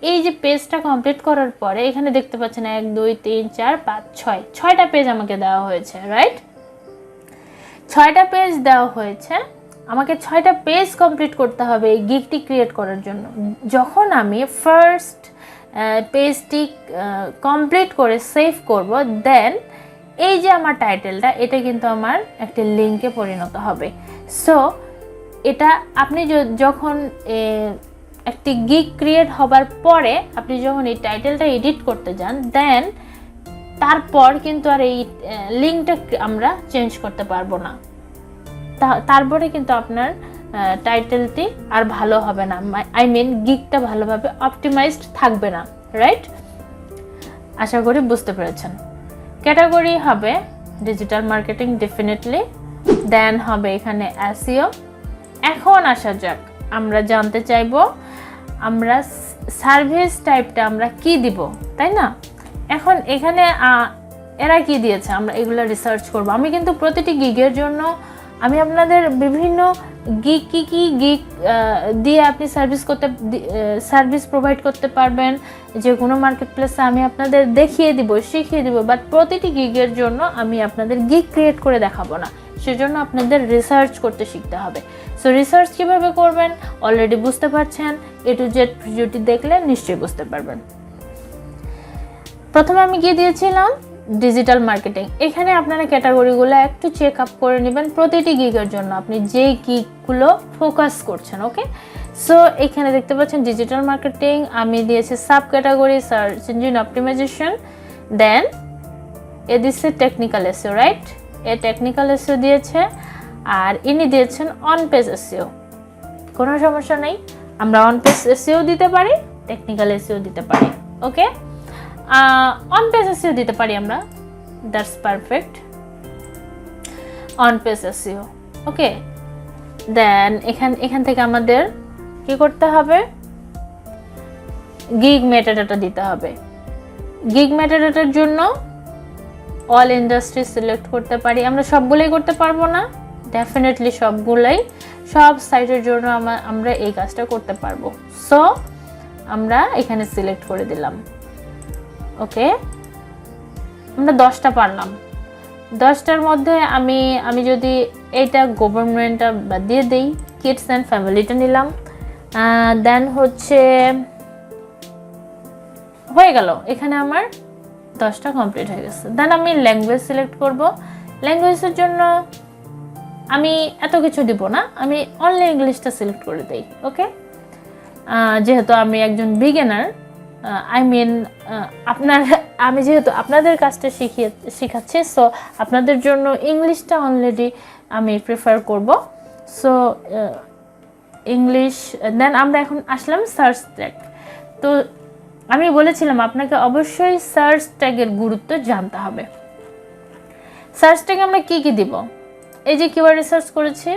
এই যে পেজটা কমপ্লিট করার পরে এখানে দেখতে পাচ্ছেন 1 2 3 4 5 6টা পেজ আমাকে দেওয়া হয়েছে, রাইট? 6টা পেজ দেওয়া হয়েছে, আমাকে 6টা পেজ কমপ্লিট করতে হবে এই গিগটি ক্রিয়েট করার জন্য। যখন আমি ফার্স্ট পেজটি কমপ্লিট করে সেভ করব, দেন এই যে আমার টাইটেলটা, এটা কিন্তু আমার একটি লিঙ্কে পরিণত হবে। সো এটা আপনি যখন একটি গিগ ক্রিয়েট হবার পরে আপনি যখন এই টাইটেলটা এডিট করতে যান, দেন তারপর কিন্তু আর এই লিঙ্কটা আমরা চেঞ্জ করতে পারবো না। তারপরে কিন্তু আপনার টাইটেলটি আর ভালো হবে না, আই মিন গিগটা ভালোভাবে অপটিমাইজড থাকবে না, রাইট? আশা করি বুঝতে পেরেছেন। ক্যাটাগরি হবে ডিজিটাল মার্কেটিং ডেফিনেটলি, দেন হবে এখানে এসইও। এখন আসা যাক, আমরা জানতে চাইবো আমরা সার্ভিস টাইপটা আমরা কি দিব, তাই না? এখন এখানে এরা কি দিয়েছে আমরা এগুলো রিসার্চ করব। আমি কিন্তু প্রতিটি গিগের জন্য আমি আপনাদের বিভিন্ন গিগ কি গিগ দিয়ে আপনি সার্ভিস প্রোভাইড করতে পারবেন যে কোনো মার্কেট প্লেসে আমি আপনাদের দেখিয়ে দিব, শিখিয়ে দিব, বাট প্রতিটি গিগের জন্য আমি আপনাদের গিগ ক্রিয়েট করে দেখাবো না। সেজন্য আপনাদের রিসার্চ করতে শিখতে হবে। সো রিসার্চ কীভাবে করবেন অলরেডি বুঝতে পারছেন, A to Z ভিডিওটি দেখলে নিশ্চয়ই বুঝতে পারবেন। প্রথমে আমি গিয়ে দিয়েছিলাম ডিজিটাল মার্কেটিং। এখানে আপনারা ক্যাটাগরিগুলো একটু চেক আপ করে নেবেন প্রতিটি গিগের জন্য, আপনি যেই গিগগুলো ফোকাস করছেন। ওকে, সো এখানে দেখতে পাচ্ছেন ডিজিটাল মার্কেটিং, আমি দিয়েছি sub category search engine optimisation, then এ দিচ্ছে টেকনিক্যাল এসইও, রাইট? এ টেকনিক্যাল এসইও দিয়েছে, আর ইনি দিয়েছেন অন পেজ এসইও। কোনো সমস্যা নেই, আমরা অন পেজ এসইও দিতে পারি, টেকনিক্যাল এসইও দিতে পারি। ওকে, অন পেজ এসইও দিতে পারি আমরা, that's perfect. On page SEO, okay. Then এখান থেকে আমাদের কি করতে হবে, গিগ মেটাডাটা দিতে হবে। গিগ মেটাডাটার জন্য অল ইন্ডাস্ট্রি সিলেক্ট করতে পারি, আমরা সবগুলোই করতে পারবো না, ডেফিনেটলি সবগুলোই, সব সাইটের জন্য আমরা এই কাজটা করতে পারবো। সো আমরা এখানে সিলেক্ট করে দিলাম। ওকে, আমরা 10টা পারলাম। 10টার মধ্যে আমি যদি এইটা গভর্নমেন্টটা বাদ দিয়ে দিই, কিডস অ্যান্ড ফ্যামিলিটা নিলাম, দেন হচ্ছে হয়ে গেল, এখানে আমার 10টা কমপ্লিট হয়ে গেছে। দেন আমি ল্যাঙ্গুয়েজ সিলেক্ট করব। ল্যাঙ্গুয়েজের জন্য আমি এত কিছু দিব না, আমি অনলি ইংলিশটা সিলেক্ট করে দিই। ওকে, যেহেতু আমি একজন বিগিনার, আমি যেহেতু আপনাদের কাজটা শিখাচ্ছি, সো আপনাদের জন্য ইংলিশটা অলরেডি আমি প্রেফার করব। সো ইংলিশ, দেন আমরা এখন আসলাম সার্চ ট্যাগ। তো আমি বলেছিলাম আপনাকে অবশ্যই সার্চ ট্যাগের গুরুত্ব জানতে হবে। সার্চ ট্যাগে আমরা কি দিব, এই যে কিওয়ার্ড রিসার্চ করেছি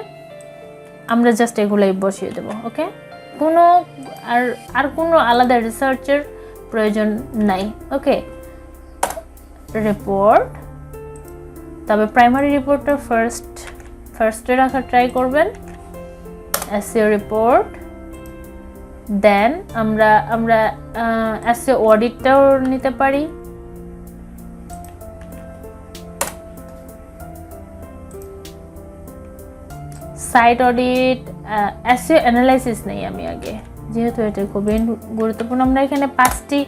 আমরা জাস্ট এগুলোই বসিয়ে দেব। ওকে, আর কোনো আলাদা রিসার্চের প্রয়োজন নাই। ওকে, রিপোর্ট, তবে প্রাইমারি রিপোর্টটা ফার্স্টে রাখার ট্রাই করবেন, এসইও রিপোর্ট। দেন আমরা এসইও অডিটটাও নিতে পারি। সাইট অডিট, এসইও অ্যানালাইসিস নেই আমি আগে, যেহেতু এটা খুবই গুরুত্বপূর্ণ। আমরা এখানে 5টি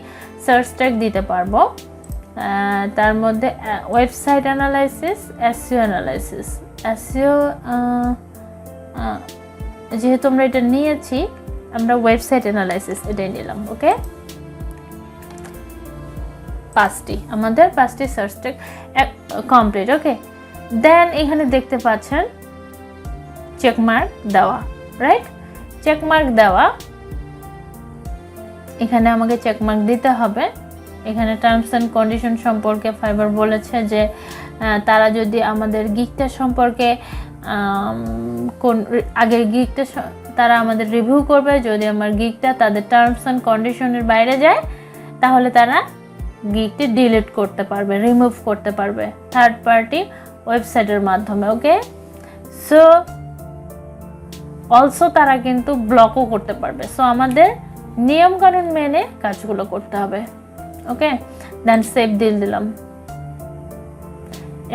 সার্চ ট্যাগ দিতে পারবো, তার মধ্যে website analysis, SEO analysis. SEO যেহেতু আমরা এটা নিয়েছি, আমরা ওয়েবসাইট অ্যানালাইসিস এটাই নিলাম। ওকে, 5টি আমাদের 5টি সার্চ ট্যাগ কমপ্লিট। ওকে, দেন এখানে দেখতে পাচ্ছেন চেকমার্ক দেওয়া, রাইট? চেকমার্ক দেওয়া, এখানে আমাকে চেকমার্ক দিতে হবে। এখানে টার্মস অ্যান্ড কন্ডিশন সম্পর্কে ফাইবার বলেছে যে তারা যদি আমাদের গিগটা সম্পর্কে কোন আগের গিগটা তারা আমাদের রিভিউ করবে, যদি আমার গিগটা তাদের টার্মস অ্যান্ড কন্ডিশনের বাইরে যায় তাহলে তারা গিগটি ডিলিট করতে পারবে, রিমুভ করতে পারবে থার্ড পার্টি ওয়েবসাইটের মাধ্যমে। ওকে, সো অলসো তারা কিন্তু ব্লকও করতে পারবে। সো আমাদের নিয়মকানুন মেনে কাজগুলো করতে হবে। ওকে, দেন সেভ দিয়ে দিলাম।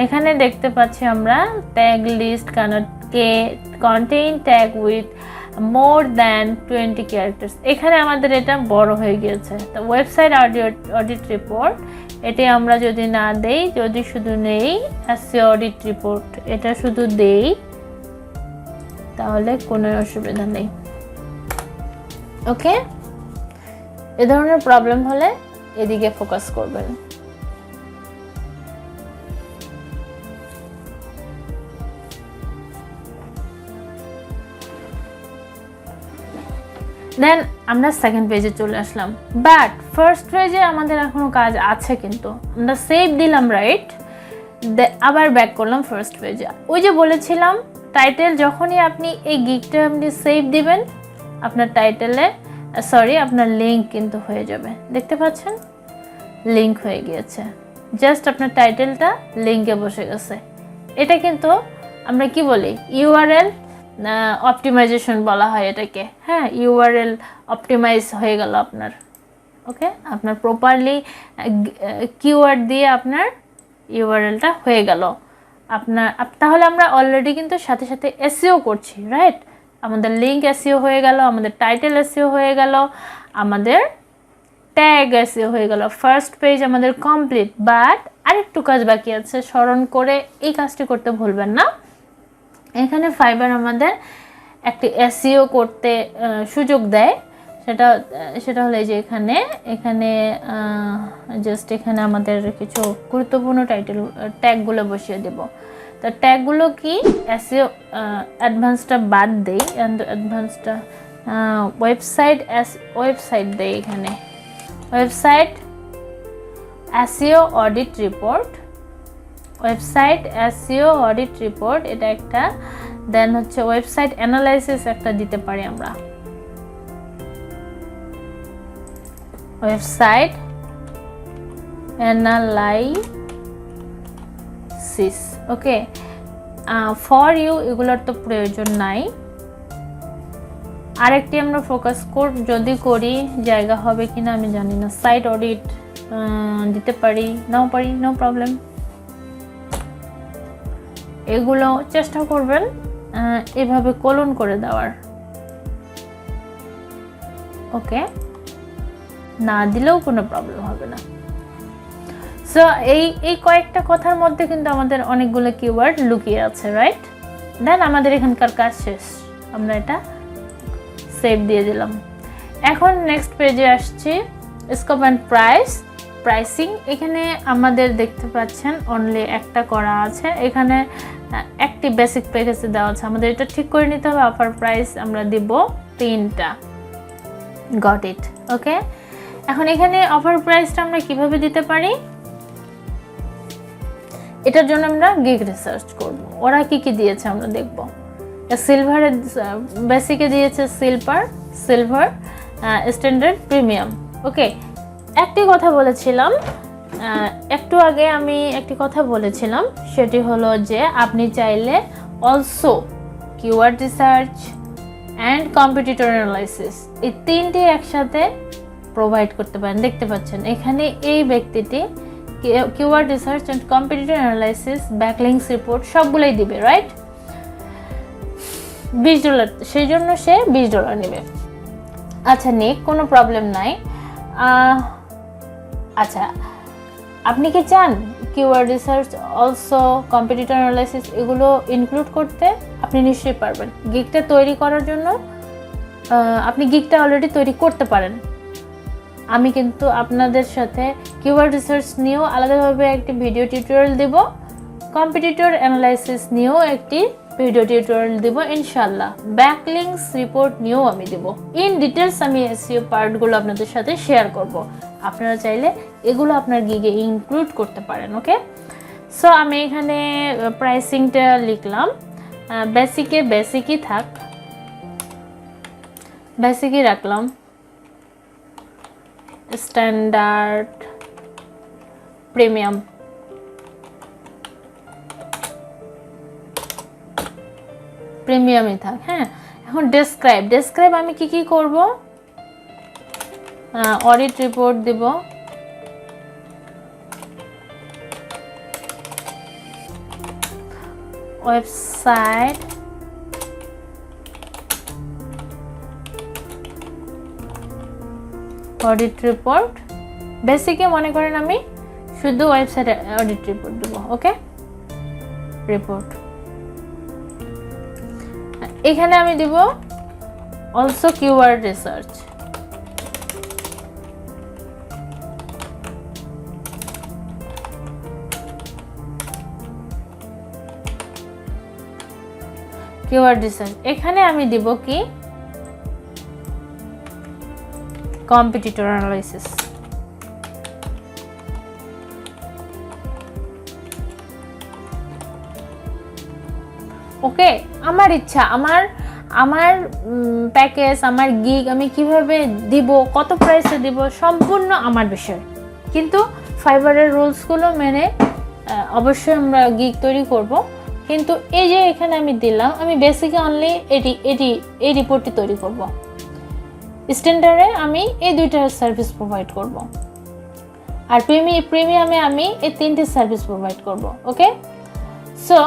এখানে দেখতে পাচ্ছি আমরা tag list contain tag with more than 20 characters. এখানে আমাদের এটা বড় হয়ে গিয়েছে। তো ওয়েবসাইট অডিট রিপোর্ট এটি আমরা যদি না দেই, যদি শুধু নেই এসইও অডিট রিপোর্ট এটা শুধু দেই তাহলে কোনো অসুবিধা নেই। ওকে, এ ধরনের প্রবলেম হলে এদিকে ফোকাস করবেন। দেন আমরা সেকেন্ড পেজে চলে আসলাম, বাট ফার্স্ট পেজে আমাদের এখনো কাজ আছে। কিন্তু আমরা সেভ দিলাম, রাইট? আবার ব্যাক করলাম ফার্স্ট পেজে। ওই যে বলেছিলাম টাইটেল যখনই আপনি এই গিগটা আপনি সেভ দিবেন আপনার টাইটেলে আপনার লিঙ্ক কিন্তু হয়ে যাবে। দেখতে পাচ্ছেন লিঙ্ক হয়ে গিয়েছে, জাস্ট আপনার টাইটেলটা লিঙ্কে বসে গেছে। এটা কিন্তু আমরা কি বলি ইউআরএল অপটিমাইজেশন বলা হয় এটাকে। হ্যাঁ, ইউআরএল অপটিমাইজ হয়ে গেল আপনার। ওকে, আপনার প্রপারলি কিওয়ার্ড দিয়ে আপনার ইউআরএলটা হয়ে গেল আপনার। তাহলে আমরা অলরেডি কিন্তু সাথে সাথে এসইও করছি, রাইট? আমাদের লিঙ্ক এসইও হয়ে গেল, আমাদের টাইটেল এসইও হয়ে গেল, আমাদের ট্যাগ এসইও হয়ে গেল, ফার্স্ট পেজ আমাদের কমপ্লিট। বাট আরেকটু কাজ বাকি আছে, স্মরণ করে এই কাজটি করতে ভুলবেন না। এখানে ফাইবার আমাদের একটি এসইও করতে সুযোগ দেয়, সেটা হলো যে এখানে জাস্ট এখানে আমাদের কিছু গুরুত্বপূর্ণ ট্যাগগুলো বসিয়ে দেব। তো ট্যাগগুলো কি এসইও অ্যাডভান্সটা বাদ দেই, অ্যাডভান্সটা ওয়েবসাইট দেই। এখানে website SEO audit report, website SEO audit report এটা একটা। দেন হচ্ছে ওয়েবসাইট অ্যানালাইসিস একটা দিতে পারি আমরা, website analysis. Okay, for you এগুলোর তো প্রয়োজন নাই। আরেকটি আমরা ফোকাস যদি করি জায়গা হবে কিনা আমি জানি না, সাইট অডিট দিতে পারি, নাও পারি, নো প্রবলেম। এগুলো চেষ্টা করবেন এভাবে কোলন করে দেওয়ার। ওকে, না দিলেও কোনো প্রবলেম হবে না। সো এই কয়েকটা কথার মধ্যে কিন্তু আমাদের অনেকগুলো কিওয়ার্ড লুকিয়ে আছে, রাইট? দেন আমাদের এখানকার কাজ শেষ, আমরা এটা সেভ দিয়ে দিলাম। এখন নেক্সট পেজে আসছি, স্কোপ অ্যান্ড প্রাইসিং। এখানে আমাদের দেখতে পাচ্ছেন অনলি একটা করা আছে। এখানে একটি বেসিক প্যাকেজে দেওয়া আছে, আমাদের এটা ঠিক করে নিতে হবে। অফার প্রাইস আমরা দিব 3টা, গট ইট। ওকে, এখন এখানে অফার প্রাইসটা আমরা কিভাবে দিতে পারি এটার জন্য আমরা গিগ রিসার্চ করব। ওরা কি কি দিয়েছে আমরা দেখব। সিলভারের বেসিকে দিয়েছে সিলভার স্ট্যান্ডার্ড প্রিমিয়াম। ওকে, একটি কথা বলেছিলাম একটু আগে, আমি একটি কথা বলেছিলাম, সেটি হলো যে আপনি চাইলে also keyword research and competitor analysis এই 3টি একসাথে প্রোভাইড করতে পারেন। দেখতে পাচ্ছেন এখানে এই ব্যক্তিটি keyword research and competitor analysis, backlinks report সবগুলোই দিবে, রাইট? $20, সেই জন্য সে $20 নেবে। আচ্ছা নিক, কোনো প্রবলেম নাই। আচ্ছা, আপনি কি চান keyword research also competitor analysis এগুলো ইনক্লুড করতে? আপনি নিশ্চয়ই পারবেন। গিগটা তৈরি করার জন্য আপনি গিগটা অলরেডি তৈরি করতে পারেন। আমি কিন্তু আপনাদের সাথে কিওয়ার্ড রিসার্চ নিয়েও আলাদাভাবে একটি ভিডিও টিউটোরিয়াল দেব। কম্পিটিটর অ্যানালাইসিস নিয়েও একটি ভিডিও টিউটোরিয়াল দেব ইনশাআল্লাহ। ব্যাকলিংকস রিপোর্ট নিয়েও আমি দেব। ইন ডিটেলস আমি এসইও পার্টগুলো আপনাদের সাথে শেয়ার করব। আপনারা চাইলে এগুলো আপনার গিগে ইনক্লুড করতে পারেন। ওকে, সো আমি এখানে প্রাইসিংটা লিখলাম। বেসিকই থাক, বেসিকই রাখলাম। স্ট্যান্ডার্ড, প্রিমিয়ামই থাক। হ্যাঁ, এখন ডেসক্রাইব আমি কি করব? অডিট রিপোর্ট দেব, ওয়েবসাইট, অডিট রিপোর্ট। বেসিকে মনে করেন আমি শুধু ওয়েবসাইটে অডিট রিপোর্ট দেব। ওকে, রিপোর্ট। এখানে আমি দিব also keyword research. Keyword research এখানে আমি দিব কি? Competitor analysis. ওকে, আমার ইচ্ছা, আমার প্যাকেজ, আমার গিগ আমি কিভাবে দিব, কত প্রাইসে দিব, সম্পূর্ণ আমার বিষয়। কিন্তু ফাইবারের রুলসগুলো মেনে অবশ্যই আমরা গিগ তৈরি করব। কিন্তু এই যে এখানে আমি দিলাম, আমি বেসিকে অনলি এই রিপোর্টটি তৈরি করব। স্ট্যান্ডার্ডে আমি এই দুইটা সার্ভিস প্রোভাইড করব, আর প্রিমিয়ামে আমি এই তিনটে সার্ভিস প্রোভাইড করব। ওকে, সো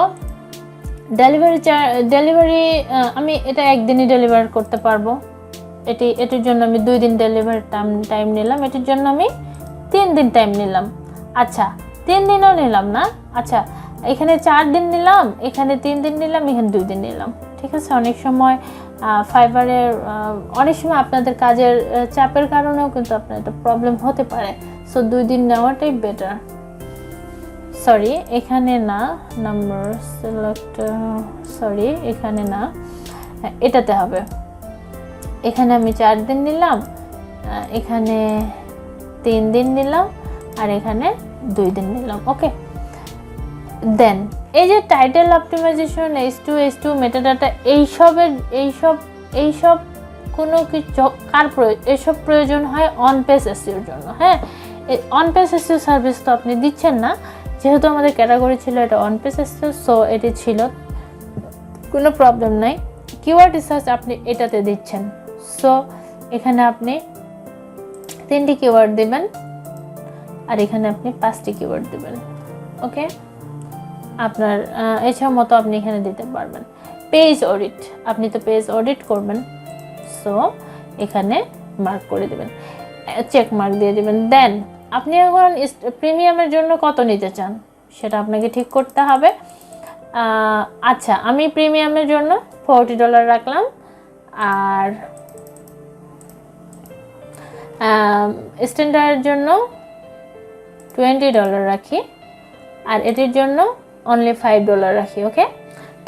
ডেলিভারি আমি এটা একদিনই ডেলিভার করতে পারবো। এটির জন্য আমি 2 দিন ডেলিভারি টাইম নিলাম, এটির জন্য আমি 3 দিন টাইম নিলাম। আচ্ছা, 3 দিনও নিলাম না, আচ্ছা এখানে 4 দিন নিলাম, এখানে 3 দিন নিলাম, এখানে 2 দিন নিলাম। ঠিক আছে, অনেক সময় ফাইবারের অনেক সময় আপনাদের কাজের চাপের কারণেও কিন্তু আপনার একটা প্রবলেম হতে পারে। সো 2 দিন নেওয়াটাই বেটার। সরি, এখানে না, নাম্বার সিলেক্ট, সরি এখানে না, এটাতে হবে। এখানে আমি 4 দিন নিলাম, এখানে 3 দিন নিলাম, আর এখানে 2 দিন নিলাম। ওকে, দেন এই যে টাইটেল অপটিমাইজেশন, H2 মেটাডাটা, এইসব কোনো কিছু এসব প্রয়োজন হয় অন পেজ এসইওর জন্য। হ্যাঁ, অন পেজ এসইও সার্ভিস তো আপনি দিচ্ছেন না, যেহেতু আমাদের ক্যাটাগরি ছিল এটা অন পেজ এসইও, সো এটি ছিল, কোনো প্রবলেম নাই। কিওয়ার্ড রিসার্চ আপনি এটাতে দিচ্ছেন, সো এখানে আপনি 3টি কিওয়ার্ড দিবেন, আর এখানে আপনি 5টি কিওয়ার্ড দিবেন। ওকে, আপনার ইচ্ছা মতো আপনি এখানে দিতে পারবেন। পেজ অডিট, আপনি তো পেজ অডিট করবেন, সো এখানে মার্ক করে দেবেন, চেক মার্ক দিয়ে দিবেন। দেন আপনি এখন প্রিমিয়ামের জন্য কত নিতে চান সেটা আপনাকে ঠিক করতে হবে। আচ্ছা, আমি প্রিমিয়ামের জন্য $40 রাখলাম, আর স্ট্যান্ডার্ডের জন্য $20 রাখি, আর এটির জন্য অনলি $5 রাখি। ওকে,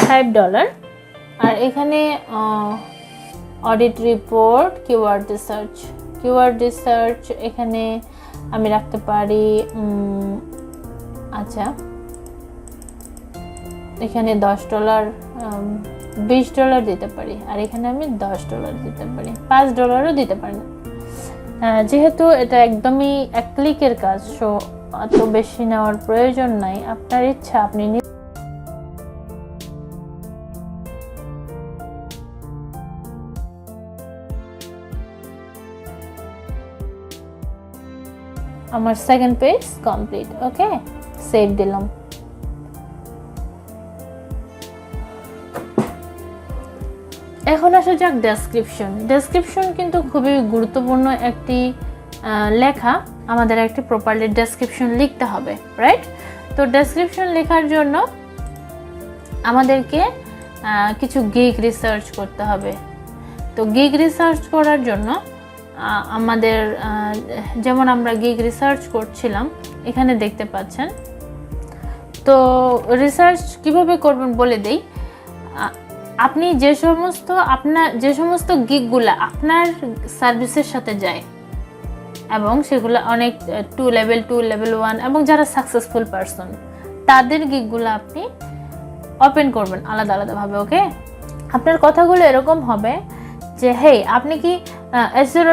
$5। আর এখানে অডিট রিপোর্ট, কিওয়ার্ড রিসার্চ এখানে আমি রাখতে পারি, আচ্ছা এখানে $10, $20 দিতে পারি, আর এখানে আমি $10 দিতে পারি, $5ও দিতে পারি। যেহেতু এটা একদমই 1 ক্লিকের কাজ, সো অত বেশি নেওয়ার প্রয়োজন নাই, আপনার ইচ্ছা আপনি আমার সেকেন্ড পেজ কমপ্লিট। ওকে, সেভ দিলাম। এখন আসা যাক ডেসক্রিপশন কিন্তু খুবই গুরুত্বপূর্ণ একটি লেখা। আমাদের একটি প্রপারলি ডেসক্রিপশন লিখতে হবে, রাইট? তো ডেসক্রিপশন লেখার জন্য আমাদেরকে কিছু গিগ রিসার্চ করতে হবে। তো গিগ রিসার্চ করার জন্য আমাদের যেমন আমরা গিগ রিসার্চ করছিলাম, এখানে দেখতে পাচ্ছেন তো রিসার্চ কিভাবে করবেন বলে দেই। আপনি যে সমস্ত গিগগুলো আপনার সার্ভিসের সাথে যায় এবং সেগুলো অনেক 2 লেভেল 2 লেভেল 1 এবং যারা সাকসেসফুল পারসন তাদের গিগগুলো আপনি ওপেন করবেন আলাদা আলাদাভাবে। ওকে, আপনার কথাগুলো এরকম হবে যে হেই, আপনি কি এসইও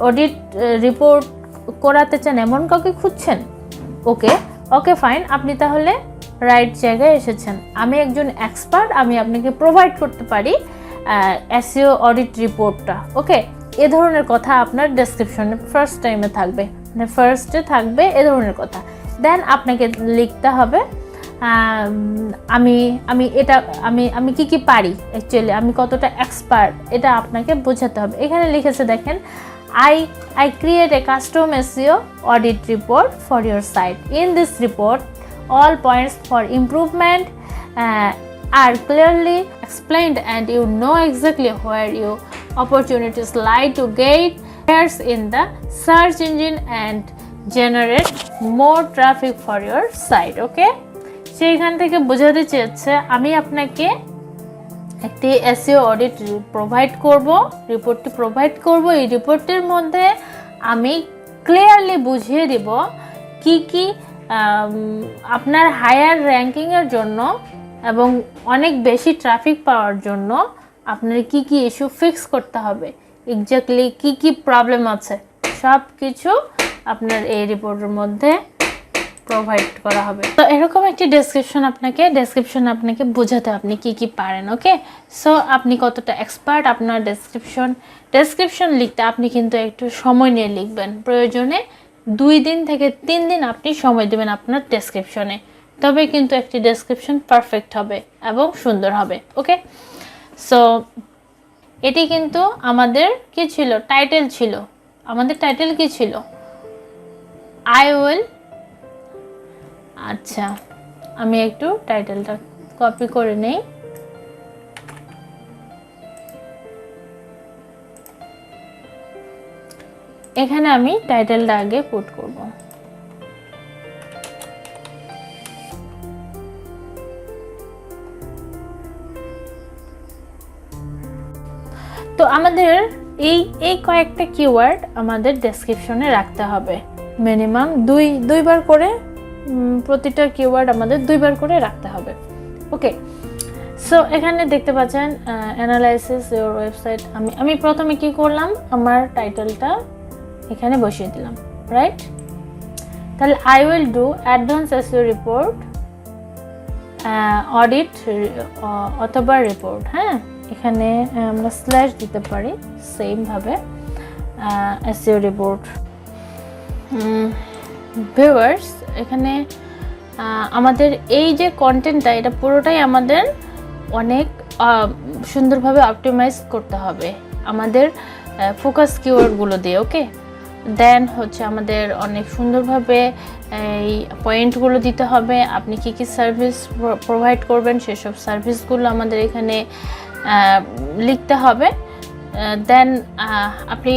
অডিট রিপোর্ট করাতে চান এমন কাউকে খুঁজছেন? ওকে ফাইন, আপনি তাহলে রাইট জায়গায় এসেছেন। আমি একজন এক্সপার্ট, আমি আপনাকে প্রোভাইড করতে পারি এসইও অডিট রিপোর্টটা। ওকে, এ ধরনের কথা আপনার ডেসক্রিপশনে ফার্স্ট টাইমে থাকবে, মানে ফার্স্টে থাকবে এ ধরনের কথা। দেন আপনাকে লিখতে হবে আমি কি পারি, অ্যাকচুয়ালি আমি কতটা এক্সপার্ট, এটা আপনাকে বোঝাতে হবে। এখানে লিখেছে দেখেন, I create a custom SEO audit report for your site. In this report, all points for improvement are clearly explained and you know exactly where your opportunities lie to get shares in the search engine and generate more traffic for your site. Okay? সেইখান থেকে বোঝাতে চেয়েছে আমি আপনাকে একটি SEO audit রিপোর্টটি provide করব। এই রিপোর্টের মধ্যে আমি ক্লিয়ারলি বুঝিয়ে দিব কি আপনার হায়ার র্যাঙ্কিংয়ের জন্য এবং অনেক বেশি ট্রাফিক পাওয়ার জন্য আপনার কি ইস্যু ফিক্স করতে হবে, এক্স্যাক্টলি কি প্রবলেম আছে, সব কিছু আপনার এই রিপোর্টের মধ্যে প্রোভাইড করা হবে। তো এরকম একটি ডেসক্রিপশন আপনাকে বোঝাতে আপনি কি পারেন। ওকে, সো আপনি কতটা এক্সপার্ট, আপনার ডেসক্রিপশন লিখতে আপনি কিন্তু একটু সময় নিয়ে লিখবেন। প্রয়োজনে 2 দিন থেকে 3 দিন আপনি সময় দেবেন আপনার ডেসক্রিপশনে, তবে কিন্তু একটি ডেসক্রিপশন পারফেক্ট হবে এবং সুন্দর হবে। ওকে, সো এটি কিন্তু আমাদের কি ছিল, টাইটেল ছিল। আমাদের টাইটেল কি ছিল? আচ্ছা, আমি একটু টাইটেলটা কপি করে নেই। এখানে আমি টাইটেলটা আগে পুট করব। তো আমাদের এই কয়েকটা কিওয়ার্ড আমাদের ডেসক্রিপশনে রাখতে হবে, মিনিমাম দুইবার করে, প্রতিটা কিওয়ার্ড আমাদের 2 বার করে রাখতে হবে। ওকে, সো এখানে দেখতে পাচ্ছেন অ্যানালাইসিস ইওর ওয়েবসাইট। আমি প্রথমে কি করলাম, আমার টাইটেলটা এখানে বসিয়ে দিলাম, রাইট? তাহলে I will do advance SEO report audit অথবা রিপোর্ট। হ্যাঁ, এখানে আমরা স্ল্যাশ দিতে পারি সেম ভাবে, এসইও রিপোর্ট। ভিউয়ার্স, এখানে আমাদের এই যে কন্টেন্টটা, এটা পুরোটাই আমাদের অনেক সুন্দরভাবে অপটিমাইজ করতে হবে আমাদের ফোকাস কিওয়ার্ডগুলো দিয়ে। ওকে, দেন হচ্ছে আমাদের অনেক সুন্দরভাবে এই পয়েন্টগুলো দিতে হবে। আপনি কি সার্ভিস প্রোভাইড করবেন সেসব সার্ভিসগুলো আমাদের এখানে লিখতে হবে। দেন আপনি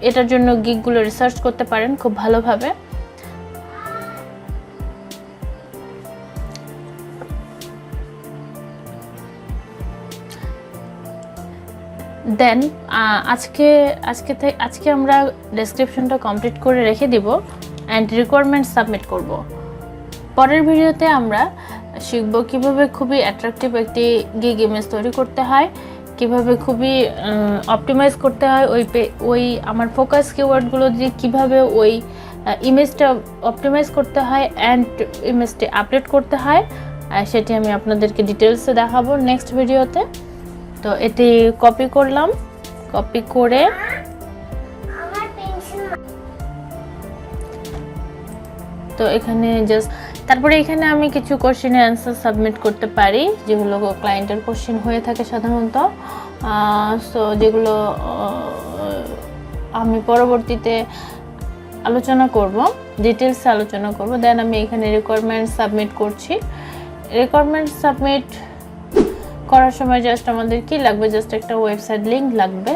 এটার জন্য গিগগুলো রিসার্চ করতে পারেন খুব ভালোভাবে। দেন আজকে আমরা ডেসক্রিপশনটা কমপ্লিট করে রেখে দিব অ্যান্ড রিকোয়ারমেন্ট সাবমিট করব। পরের ভিডিওতে আমরা শিখব কিভাবে খুবই অ্যাট্রাকটিভ একটি গিগ ইমেজ তৈরি করতে হয়, কিভাবে খুবই অপটিমাইজ করতে হয় ওই আমার ফোকাস কিওয়ার্ডগুলো দিয়ে কিভাবে ওই ইমেজটা অপটিমাইজ করতে হয় অ্যান্ড ইমেজটি আপডেট করতে হয়, সেটি আমি আপনাদেরকে ডিটেলসে দেখাবো নেক্সট ভিডিওতে। তো এটি কপি করলাম, কপি করে তো এখানে জাস্ট তারপরে এখানে আমি কিছু কোশ্চেনের অ্যান্সার সাবমিট করতে পারি যেগুলো ক্লায়েন্টের কোশ্চেন হয়ে থাকে সাধারণত। সো যেগুলো আমি পরবর্তীতে আলোচনা করব, ডিটেলসে আলোচনা করব। দেন আমি এখানে রিকোয়ারমেন্ট সাবমিট করছি। রিকোয়ারমেন্ট সাবমিট করার সময় জাস্ট আমাদের কি লাগবে, জাস্ট একটা ওয়েবসাইট লিঙ্ক লাগবে।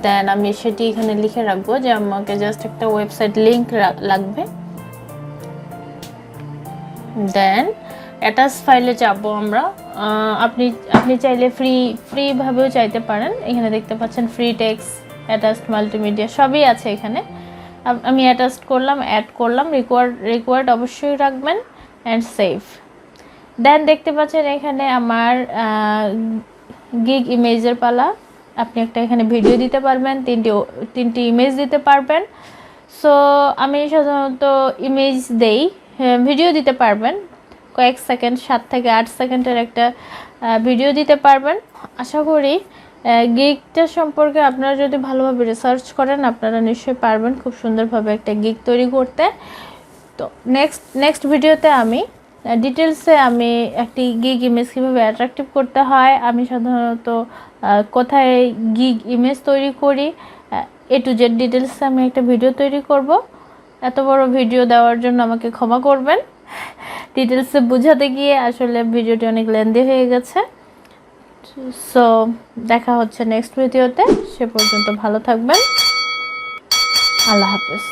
দেন আমি সেটি এখানে লিখে রাখবো যে আমাকে জাস্ট একটা ওয়েবসাইট লিঙ্ক লাগবে। দেন অ্যাটাচ ফাইলে যাব আমরা। আপনি আপনি চাইলে ফ্রিভাবেও চাইতে পারেন। এখানে দেখতে পাচ্ছেন ফ্রি টেক্সট, অ্যাটাচড মাল্টিমিডিয়া সবই আছে এখানে। আমি অ্যাটাচ করলাম, অ্যাড করলাম, রিকোয়ার্ড অবশ্যই রাখবেন অ্যান্ড সেভ। দেন দেখতে পাচ্ছেন এখানে আমার গিগ ইমেজের পালা। আপনি একটা এখানে ভিডিও দিতে পারবেন, তিনটি ইমেজ দিতে পারবেন। সো আমি সাধারণত ইমেজ দেই, ভিডিও দিতে পারবেন কয়েক সেকেন্ড, 7 থেকে 8 সেকেন্ডের একটা ভিডিও দিতে পারবেন। আশা করি গিগটা সম্পর্কে আপনারা যদি ভালোভাবে রিসার্চ করেন আপনারা নিশ্চয়ই পারবেন খুব সুন্দরভাবে একটা গিগ তৈরি করতে। তো নেক্সট ভিডিওতে আমি ডিটেলসে আমি একটি গিগ ইমেজ কীভাবে অ্যাট্রাকটিভ করতে হয়, আমি সাধারণত কোথায় গিগ ইমেজ তৈরি করি, A to Z ডিটেলসে আমি একটা ভিডিও তৈরি করব। এত বড় ভিডিও দেওয়ার জন্য আমাকে ক্ষমা করবেন, ডিটেলসে বোঝাতে গিয়ে আসলে ভিডিওটি অনেক লেন্দি হয়ে গেছে। সো দেখা হচ্ছে নেক্সট ভিডিওতে, সে পর্যন্ত ভালো থাকবেন, আল্লাহ হাফেজ।